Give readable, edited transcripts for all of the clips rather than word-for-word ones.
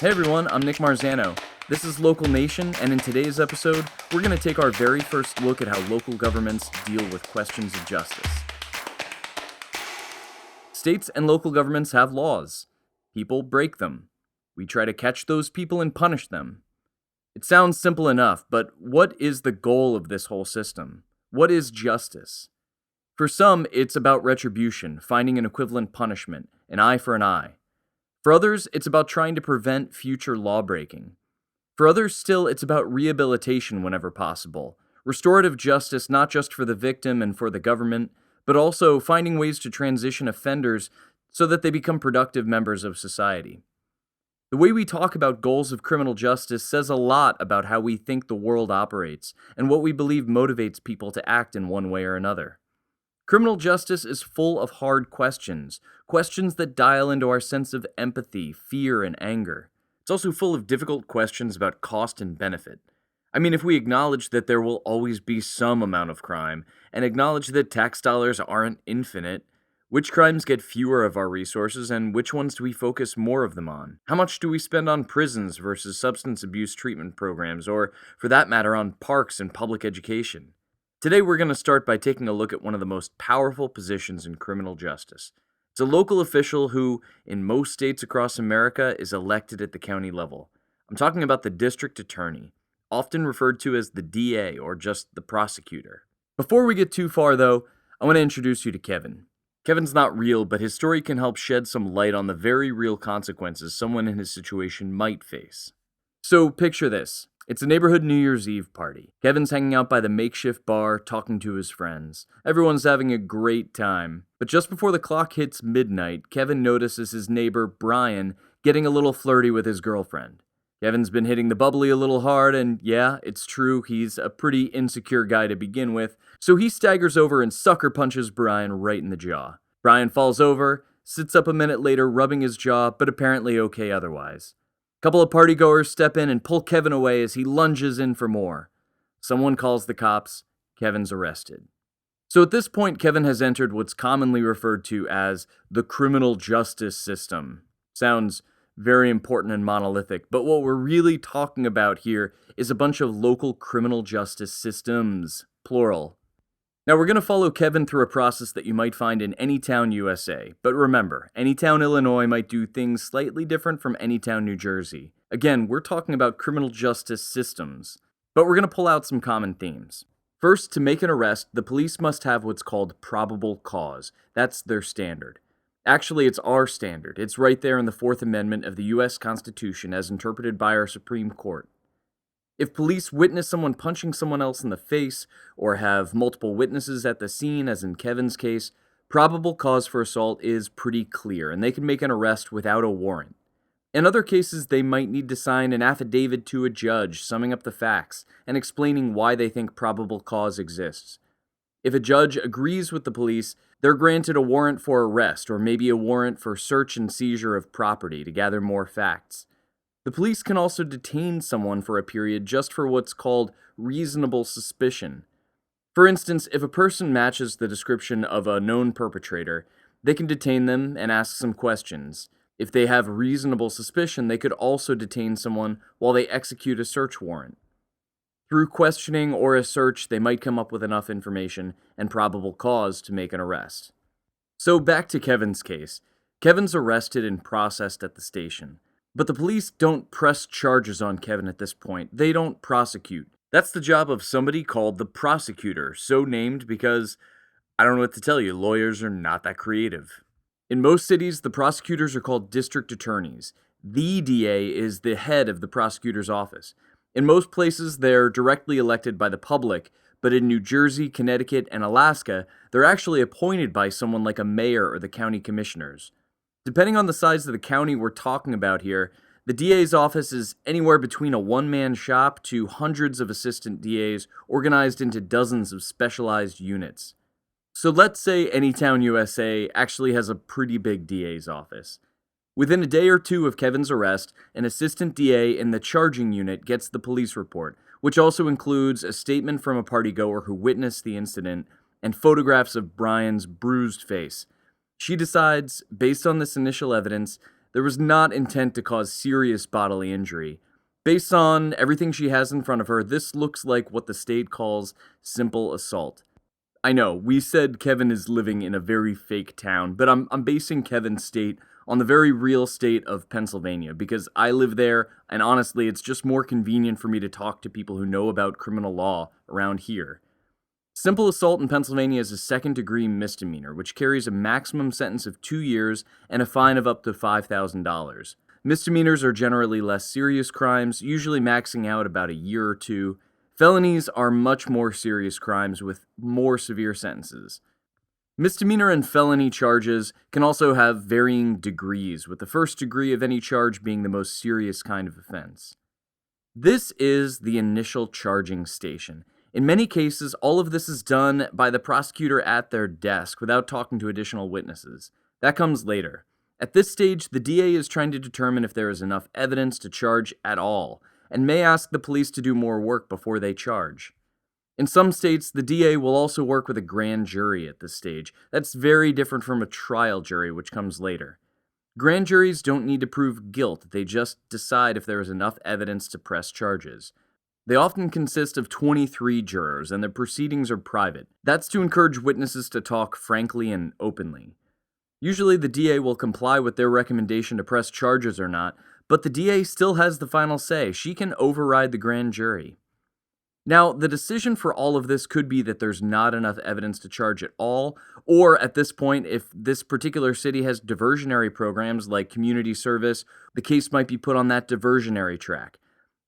Hey everyone, I'm Nick Marzano. This is Local Nation, and in today's episode, we're going to take our very first look at how local governments deal with questions of justice. States and local governments have laws. People break them. We try to catch those people and punish them. It sounds simple enough, but what is the goal of this whole system? What is justice? For some, it's about retribution, finding an equivalent punishment, an eye for an eye. For others, it's about trying to prevent future lawbreaking. For others still, it's about rehabilitation whenever possible, restorative justice not just for the victim and for the government, but also finding ways to transition offenders so that they become productive members of society. The way we talk about goals of criminal justice says a lot about how we think the world operates and what we believe motivates people to act in one way or another. Criminal justice is full of hard questions that dial into our sense of empathy, fear, and anger. It's also full of difficult questions about cost and benefit. I mean, if we acknowledge that there will always be some amount of crime, and acknowledge that tax dollars aren't infinite, which crimes get fewer of our resources and which ones do we focus more of them on? How much do we spend on prisons versus substance abuse treatment programs, or, for that matter, on parks and public education? Today we're going to start by taking a look at one of the most powerful positions in criminal justice. It's a local official who, in most states across America, is elected at the county level. I'm talking about the district attorney, often referred to as the DA or just the prosecutor. Before we get too far though, I want to introduce you to Kevin. Kevin's not real, but his story can help shed some light on the very real consequences someone in his situation might face. So picture this. It's a neighborhood New Year's Eve party. Kevin's hanging out by the makeshift bar, talking to his friends. Everyone's having a great time. But just before the clock hits midnight, Kevin notices his neighbor, Brian, getting a little flirty with his girlfriend. Kevin's been hitting the bubbly a little hard, and yeah, it's true, he's a pretty insecure guy to begin with, so he staggers over and sucker punches Brian right in the jaw. Brian falls over, sits up a minute later rubbing his jaw, but apparently okay otherwise. A couple of partygoers step in and pull Kevin away as he lunges in for more. Someone calls the cops. Kevin's arrested. So at this point, Kevin has entered what's commonly referred to as the criminal justice system. Sounds very important and monolithic, but what we're really talking about here is a bunch of local criminal justice systems, plural. Now we're going to follow Kevin through a process that you might find in Anytown, USA. But remember, Anytown, Illinois might do things slightly different from Anytown, New Jersey. Again, we're talking about criminal justice systems. But we're going to pull out some common themes. First, to make an arrest, the police must have what's called probable cause. That's their standard. Actually, it's our standard. It's right there in the Fourth Amendment of the U.S. Constitution as interpreted by our Supreme Court. If police witness someone punching someone else in the face, or have multiple witnesses at the scene, as in Kevin's case, probable cause for assault is pretty clear, and they can make an arrest without a warrant. In other cases, they might need to sign an affidavit to a judge summing up the facts and explaining why they think probable cause exists. If a judge agrees with the police, they're granted a warrant for arrest, or maybe a warrant for search and seizure of property to gather more facts. The police can also detain someone for a period just for what's called reasonable suspicion. For instance, if a person matches the description of a known perpetrator, they can detain them and ask some questions. If they have reasonable suspicion, they could also detain someone while they execute a search warrant. Through questioning or a search, they might come up with enough information and probable cause to make an arrest. So back to Kevin's case. Kevin's arrested and processed at the station. But the police don't press charges on Kevin at this point. They don't prosecute. That's the job of somebody called the prosecutor, so named because, I don't know what to tell you, lawyers are not that creative. In most cities, the prosecutors are called district attorneys. The DA is the head of the prosecutor's office. In most places, they're directly elected by the public, but in New Jersey, Connecticut, and Alaska, they're actually appointed by someone like a mayor or the county commissioners. Depending on the size of the county we're talking about here, the DA's office is anywhere between a one-man shop to hundreds of assistant DAs organized into dozens of specialized units. So let's say Anytown, USA actually has a pretty big DA's office. Within a day or two of Kevin's arrest, an assistant DA in the charging unit gets the police report, which also includes a statement from a partygoer who witnessed the incident and photographs of Brian's bruised face. She decides, based on this initial evidence, There was not intent to cause serious bodily injury. Based on everything she has in front of her, this looks like what the state calls simple assault. I know, we said Kevin is living in a very fake town, but I'm basing Kevin's state on the very real state of Pennsylvania because I live there, and honestly, it's just more convenient for me to talk to people who know about criminal law around here. Simple assault in Pennsylvania is a second-degree misdemeanor, which carries a maximum sentence of 2 years and a fine of up to $5,000. Misdemeanors are generally less serious crimes, usually maxing out about a year or two. Felonies are much more serious crimes with more severe sentences. Misdemeanor and felony charges can also have varying degrees, with the first degree of any charge being the most serious kind of offense. This is the initial charging station. In many cases, all of this is done by the prosecutor at their desk without talking to additional witnesses. That comes later. At this stage, the DA is trying to determine if there is enough evidence to charge at all, and may ask the police to do more work before they charge. In some states, the DA will also work with a grand jury at this stage. That's very different from a trial jury, which comes later. Grand juries don't need to prove guilt, they just decide if there is enough evidence to press charges. They often consist of 23 jurors, and their proceedings are private. That's to encourage witnesses to talk frankly and openly. Usually the DA will comply with their recommendation to press charges or not, but the DA still has the final say. She can override the grand jury. Now, the decision for all of this could be that there's not enough evidence to charge at all, or at this point, if this particular city has diversionary programs like community service, the case might be put on that diversionary track.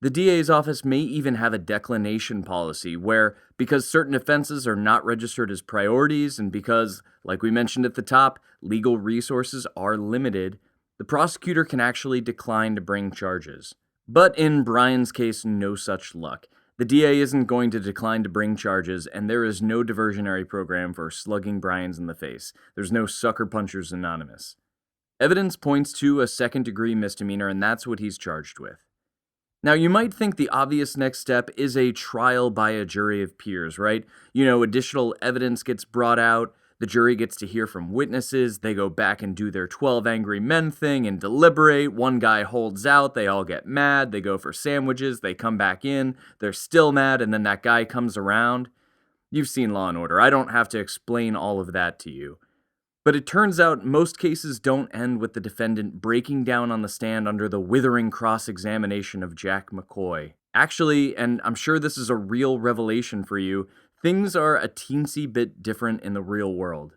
The DA's office may even have a declination policy where, because certain offenses are not registered as priorities and because, like we mentioned at the top, legal resources are limited, the prosecutor can actually decline to bring charges. But in Brian's case, no such luck. The DA isn't going to decline to bring charges, and there is no diversionary program for slugging Brian's in the face. There's no Sucker Punchers Anonymous. Evidence points to a second-degree misdemeanor, and that's what he's charged with. Now, you might think the obvious next step is a trial by a jury of peers, right? Additional evidence gets brought out, the jury gets to hear from witnesses, they go back and do their 12 Angry Men thing and deliberate, one guy holds out, they all get mad, they go for sandwiches, they come back in, they're still mad, and then that guy comes around. You've seen Law & Order, I don't have to explain all of that to you. But it turns out most cases don't end with the defendant breaking down on the stand under the withering cross-examination of Jack McCoy. Actually, and I'm sure this is a real revelation for you, things are a teensy bit different in the real world.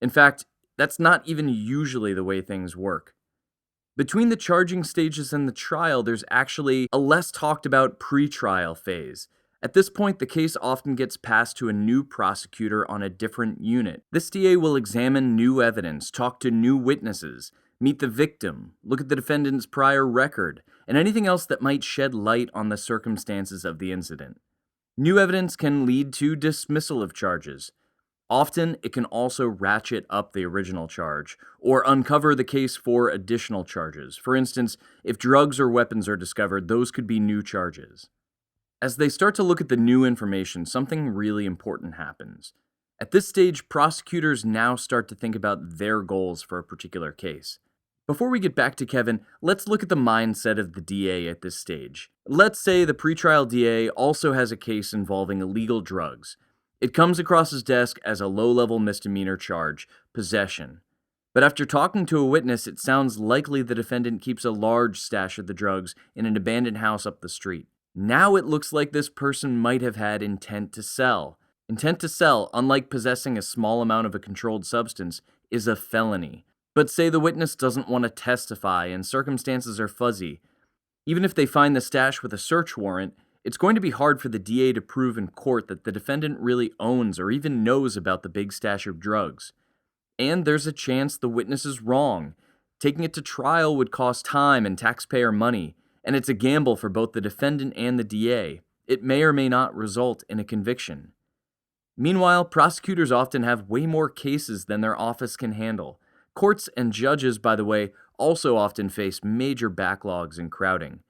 In fact, that's not even usually the way things work. Between the charging stages and the trial, there's actually a less talked about pre-trial phase. At this point, the case often gets passed to a new prosecutor on a different unit. This DA will examine new evidence, talk to new witnesses, meet the victim, look at the defendant's prior record, and anything else that might shed light on the circumstances of the incident. New evidence can lead to dismissal of charges. Often, it can also ratchet up the original charge, or uncover the case for additional charges. For instance, if drugs or weapons are discovered, those could be new charges. As they start to look at the new information, something really important happens. At this stage, prosecutors now start to think about their goals for a particular case. Before we get back to Kevin, let's look at the mindset of the DA at this stage. Let's say the pretrial DA also has a case involving illegal drugs. It comes across his desk as a low-level misdemeanor charge, possession. But after talking to a witness, it sounds likely the defendant keeps a large stash of the drugs in an abandoned house up the street. Now it looks like this person might have had intent to sell. Intent to sell, unlike possessing a small amount of a controlled substance, is a felony. But say the witness doesn't want to testify and circumstances are fuzzy. Even if they find the stash with a search warrant, it's going to be hard for the DA to prove in court that the defendant really owns or even knows about the big stash of drugs. And there's a chance the witness is wrong. Taking it to trial would cost time and taxpayer money. And it's a gamble for both the defendant and the DA. It may or may not result in a conviction. Meanwhile, prosecutors often have way more cases than their office can handle. Courts and judges, by the way, also often face major backlogs and crowding.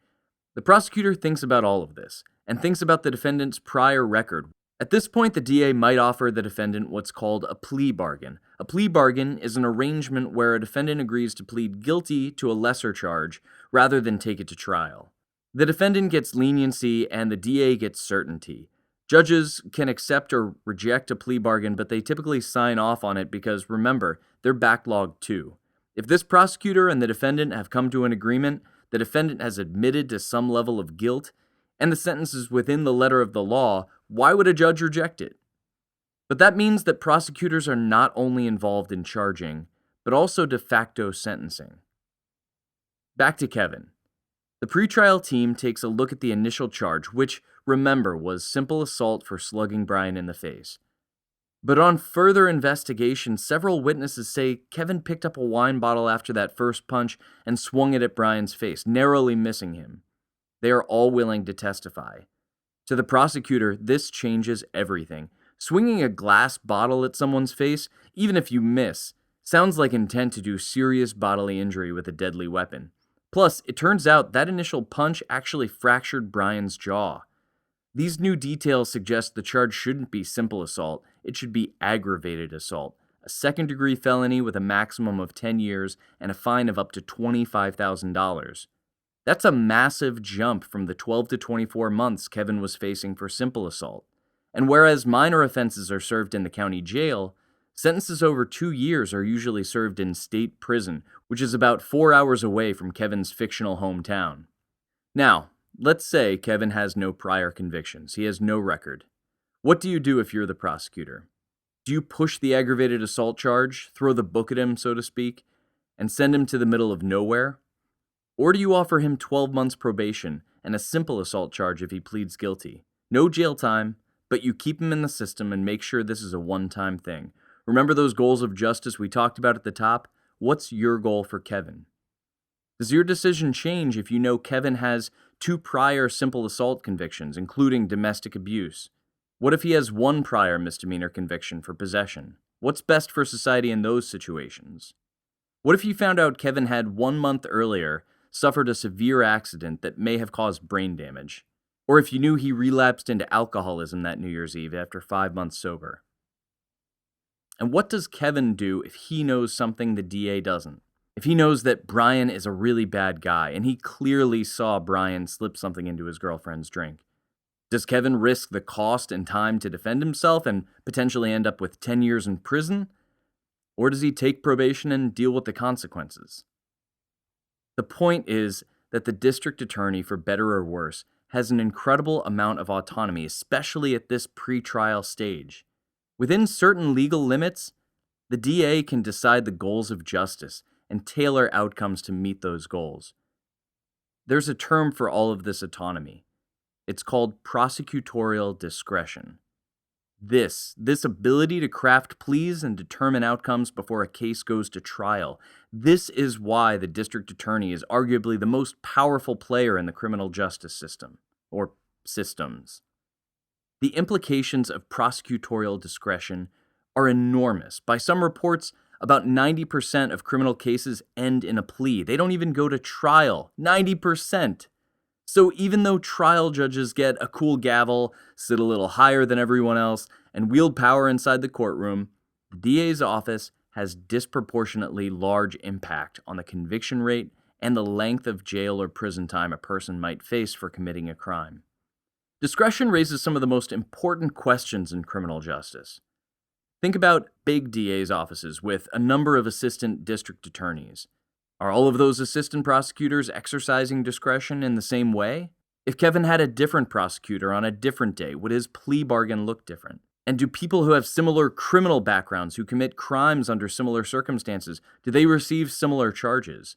The prosecutor thinks about all of this, and thinks about the defendant's prior record. At this point, the DA might offer the defendant what's called a plea bargain. A plea bargain is an arrangement where a defendant agrees to plead guilty to a lesser charge rather than take it to trial. The defendant gets leniency and the DA gets certainty. Judges can accept or reject a plea bargain, but they typically sign off on it because, remember, they're backlogged too. If this prosecutor and the defendant have come to an agreement, the defendant has admitted to some level of guilt, and the sentence is within the letter of the law, why would a judge reject it? But that means that prosecutors are not only involved in charging, but also de facto sentencing. Back to Kevin. The pretrial team takes a look at the initial charge, which, remember, was simple assault for slugging Brian in the face. But on further investigation, several witnesses say Kevin picked up a wine bottle after that first punch and swung it at Brian's face, narrowly missing him. They are all willing to testify. To the prosecutor, this changes everything. Swinging a glass bottle at someone's face, even if you miss, sounds like intent to do serious bodily injury with a deadly weapon. Plus, it turns out that initial punch actually fractured Brian's jaw. These new details suggest the charge shouldn't be simple assault, it should be aggravated assault, a second-degree felony with a maximum of 10 years and a fine of up to $25,000. That's a massive jump from the 12 to 24 months Kevin was facing for simple assault. And whereas minor offenses are served in the county jail, sentences over 2 years are usually served in state prison, which is about 4 hours away from Kevin's fictional hometown. Now, let's say Kevin has no prior convictions. He has no record. What do you do if you're the prosecutor? Do you push the aggravated assault charge, throw the book at him, so to speak, and send him to the middle of nowhere? Or do you offer him 12 months probation and a simple assault charge if he pleads guilty? No jail time, but you keep him in the system and make sure this is a one-time thing. Remember those goals of justice we talked about at the top? What's your goal for Kevin? Does your decision change if you know Kevin has 2 prior simple assault convictions, including domestic abuse? What if he has 1 prior misdemeanor conviction for possession? What's best for society in those situations? What if you found out Kevin had 1 month earlier suffered a severe accident that may have caused brain damage? Or if you knew he relapsed into alcoholism that New Year's Eve after 5 months sober? And what does Kevin do if he knows something the DA doesn't? If he knows that Brian is a really bad guy and he clearly saw Brian slip something into his girlfriend's drink? Does Kevin risk the cost and time to defend himself and potentially end up with 10 years in prison? Or does he take probation and deal with the consequences? The point is that the district attorney, for better or worse, has an incredible amount of autonomy, especially at this pre-trial stage. Within certain legal limits, the DA can decide the goals of justice and tailor outcomes to meet those goals. There's a term for all of this autonomy. It's called prosecutorial discretion. This ability to craft pleas and determine outcomes before a case goes to trial, this is why the district attorney is arguably the most powerful player in the criminal justice system, or systems. The implications of prosecutorial discretion are enormous. By some reports, about 90% of criminal cases end in a plea. They don't even go to trial. 90%! So even though trial judges get a cool gavel, sit a little higher than everyone else, and wield power inside the courtroom, the DA's office has disproportionately large impact on the conviction rate and the length of jail or prison time a person might face for committing a crime. Discretion raises some of the most important questions in criminal justice. Think about big DA's offices with a number of assistant district attorneys. Are all of those assistant prosecutors exercising discretion in the same way? If Kevin had a different prosecutor on a different day, would his plea bargain look different? And do people who have similar criminal backgrounds, who commit crimes under similar circumstances, do they receive similar charges?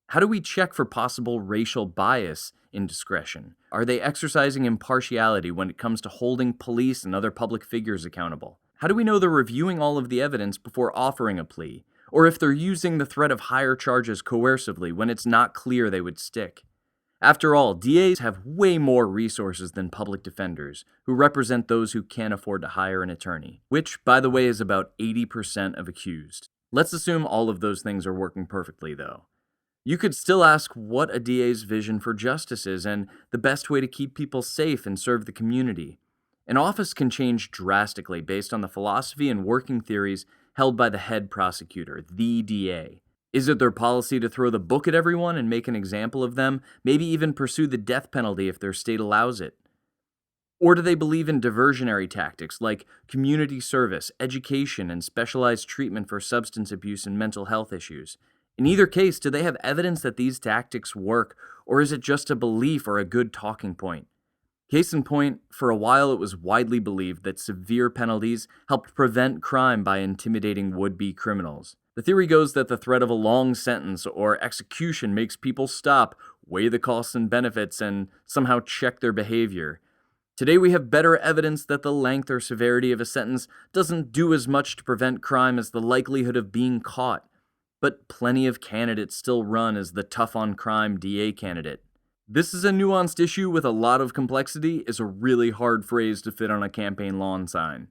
How do we check for possible racial bias in discretion? Are they exercising impartiality when it comes to holding police and other public figures accountable? How do we know they're reviewing all of the evidence before offering a plea? Or if they're using the threat of higher charges coercively when it's not clear they would stick? After all, DAs have way more resources than public defenders, who represent those who can't afford to hire an attorney, which, by the way, is about 80% of accused. Let's assume all of those things are working perfectly, though. You could still ask what a DA's vision for justice is and the best way to keep people safe and serve the community. An office can change drastically based on the philosophy and working theories held by the head prosecutor, the DA. Is it their policy to throw the book at everyone and make an example of them, maybe even pursue the death penalty if their state allows it? Or do they believe in diversionary tactics like community service, education, and specialized treatment for substance abuse and mental health issues? In either case, do they have evidence that these tactics work, or is it just a belief or a good talking point? Case in point, for a while it was widely believed that severe penalties helped prevent crime by intimidating would-be criminals. The theory goes that the threat of a long sentence or execution makes people stop, weigh the costs and benefits, and somehow check their behavior. Today we have better evidence that the length or severity of a sentence doesn't do as much to prevent crime as the likelihood of being caught. But plenty of candidates still run as the tough-on-crime DA candidate. This is a nuanced issue with a lot of complexity, is a really hard phrase to fit on a campaign lawn sign.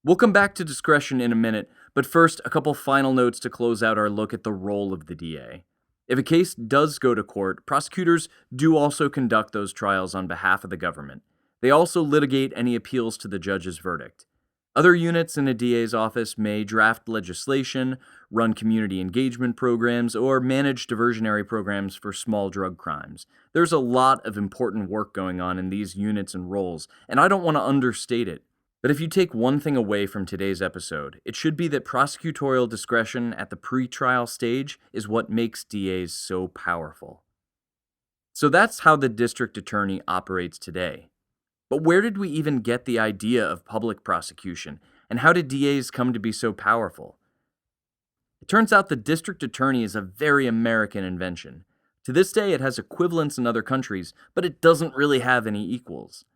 We'll come back to discretion in a minute, but first, a couple final notes to close out our look at the role of the DA. If a case does go to court, prosecutors do also conduct those trials on behalf of the government. They also litigate any appeals to the judge's verdict. Other units in a DA's office may draft legislation, run community engagement programs, or manage diversionary programs for small drug crimes. There's a lot of important work going on in these units and roles, and I don't want to understate it. But if you take one thing away from today's episode, it should be that prosecutorial discretion at the pre-trial stage is what makes DAs so powerful. So that's how the district attorney operates today. But where did we even get the idea of public prosecution, and how did DAs come to be so powerful? It turns out the district attorney is a very American invention. To this day, it has equivalents in other countries, but it doesn't really have any equals.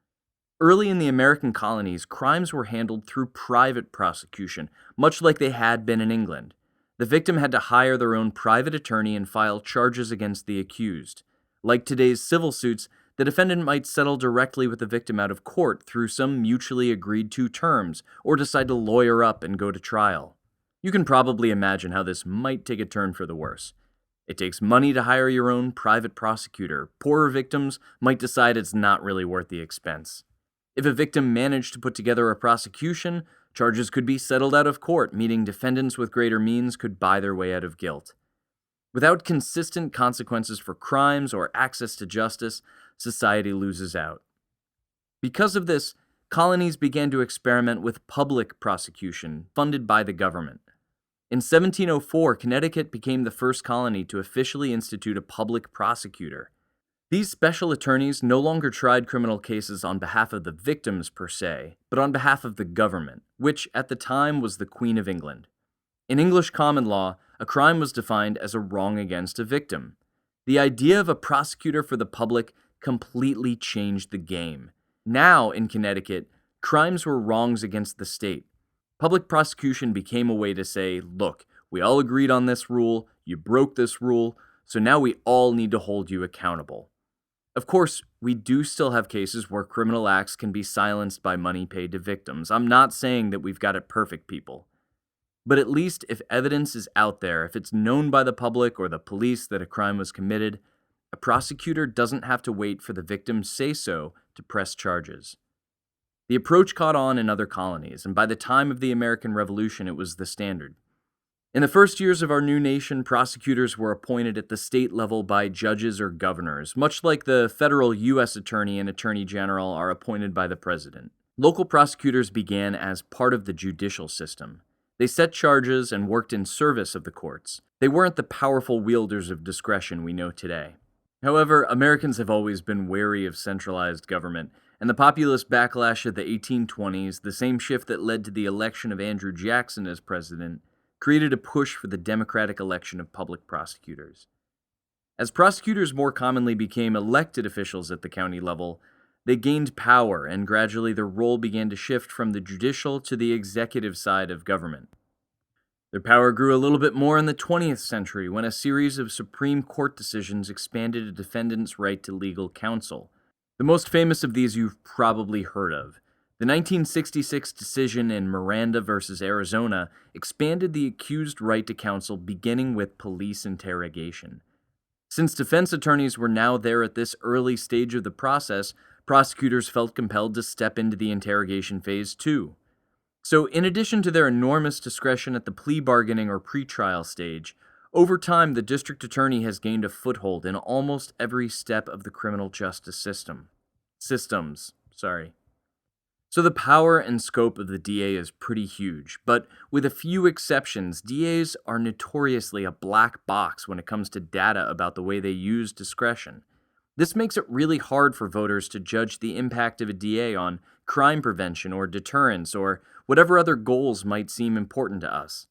Early in the American colonies, crimes were handled through private prosecution, much like they had been in England. The victim had to hire their own private attorney and file charges against the accused. Like today's civil suits, the defendant might settle directly with the victim out of court through some mutually agreed-to terms, or decide to lawyer up and go to trial. You can probably imagine how this might take a turn for the worse. It takes money to hire your own private prosecutor. Poorer victims might decide it's not really worth the expense. If a victim managed to put together a prosecution, charges could be settled out of court, meaning defendants with greater means could buy their way out of guilt. Without consistent consequences for crimes or access to justice, society loses out. Because of this, colonies began to experiment with public prosecution, funded by the government. In 1704, Connecticut became the first colony to officially institute a public prosecutor. These special attorneys no longer tried criminal cases on behalf of the victims per se, but on behalf of the government, which at the time was the Queen of England. In English common law, a crime was defined as a wrong against a victim. The idea of a prosecutor for the public completely changed the game. Now, in Connecticut, crimes were wrongs against the state. Public prosecution became a way to say, look, we all agreed on this rule, you broke this rule, so now we all need to hold you accountable. Of course, we do still have cases where criminal acts can be silenced by money paid to victims. I'm not saying that we've got it perfect, people. But at least if evidence is out there, if it's known by the public or the police that a crime was committed, a prosecutor doesn't have to wait for the victim's say-so to press charges. The approach caught on in other colonies, and by the time of the American Revolution, it was the standard. In the first years of our new nation, prosecutors were appointed at the state level by judges or governors, much like the federal U.S. attorney and attorney general are appointed by the president. Local prosecutors began as part of the judicial system. They set charges and worked in service of the courts. They weren't the powerful wielders of discretion we know today. However, Americans have always been wary of centralized government, and the populist backlash of the 1820s, the same shift that led to the election of Andrew Jackson as president, created a push for the democratic election of public prosecutors. As prosecutors more commonly became elected officials at the county level, they gained power, and gradually their role began to shift from the judicial to the executive side of government. Their power grew a little bit more in the 20th century when a series of Supreme Court decisions expanded a defendant's right to legal counsel. The most famous of these you've probably heard of. The 1966 decision in Miranda v. Arizona expanded the accused right to counsel beginning with police interrogation. Since defense attorneys were now there at this early stage of the process, Prosecutors felt compelled to step into the interrogation phase too. So, in addition to their enormous discretion at the plea bargaining or pretrial stage, over time the district attorney has gained a foothold in almost every step of the criminal justice systems. So the power and scope of the DA is pretty huge, but with a few exceptions, DAs are notoriously a black box when it comes to data about the way they use discretion. This makes it really hard for voters to judge the impact of a DA on crime prevention or deterrence or whatever other goals might seem important to us.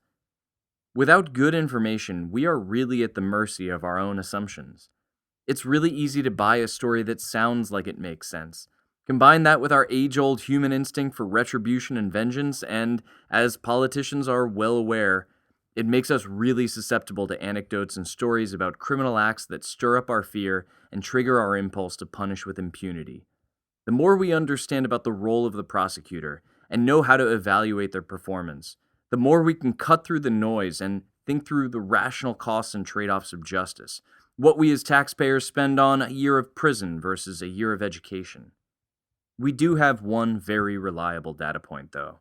Without good information, we are really at the mercy of our own assumptions. It's really easy to buy a story that sounds like it makes sense. Combine that with our age-old human instinct for retribution and vengeance, and, as politicians are well aware, it makes us really susceptible to anecdotes and stories about criminal acts that stir up our fear and trigger our impulse to punish with impunity. The more we understand about the role of the prosecutor and know how to evaluate their performance, the more we can cut through the noise and think through the rational costs and trade-offs of justice, what we as taxpayers spend on a year of prison versus a year of education. We do have one very reliable data point, though.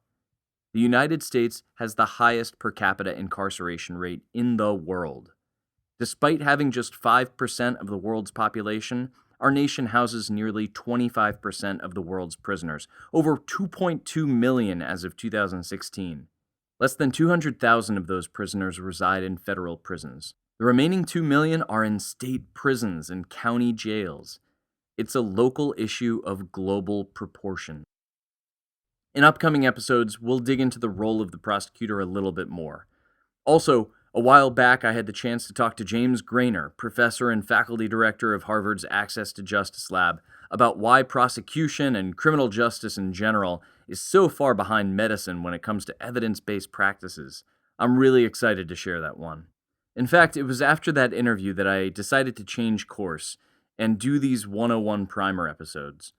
The United States has the highest per capita incarceration rate in the world. Despite having just 5% of the world's population, our nation houses nearly 25% of the world's prisoners, over 2.2 million as of 2016. Less than 200,000 of those prisoners reside in federal prisons. The remaining 2 million are in state prisons and county jails. It's a local issue of global proportion. In upcoming episodes, we'll dig into the role of the prosecutor a little bit more. Also, a while back I had the chance to talk to James Grainer, professor and faculty director of Harvard's Access to Justice Lab, about why prosecution and criminal justice in general is so far behind medicine when it comes to evidence-based practices. I'm really excited to share that one. In fact, it was after that interview that I decided to change course and do these 101 primer episodes.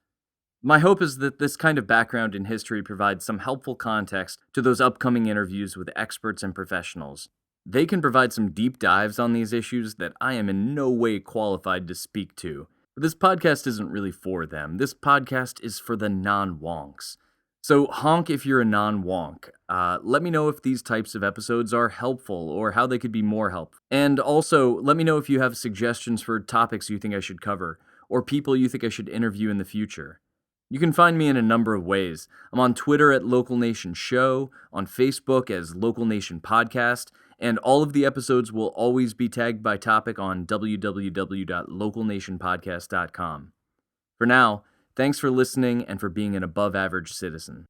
My hope is that this kind of background in history provides some helpful context to those upcoming interviews with experts and professionals. They can provide some deep dives on these issues that I am in no way qualified to speak to. But this podcast isn't really for them. This podcast is for the non-wonks. So honk if you're a non-wonk. Let me know if these types of episodes are helpful or how they could be more helpful. And also, let me know if you have suggestions for topics you think I should cover or people you think I should interview in the future. You can find me in a number of ways. I'm on Twitter at Local Nation Show, on Facebook as Local Nation Podcast, and all of the episodes will always be tagged by topic on www.localnationpodcast.com. For now, thanks for listening and for being an above-average citizen.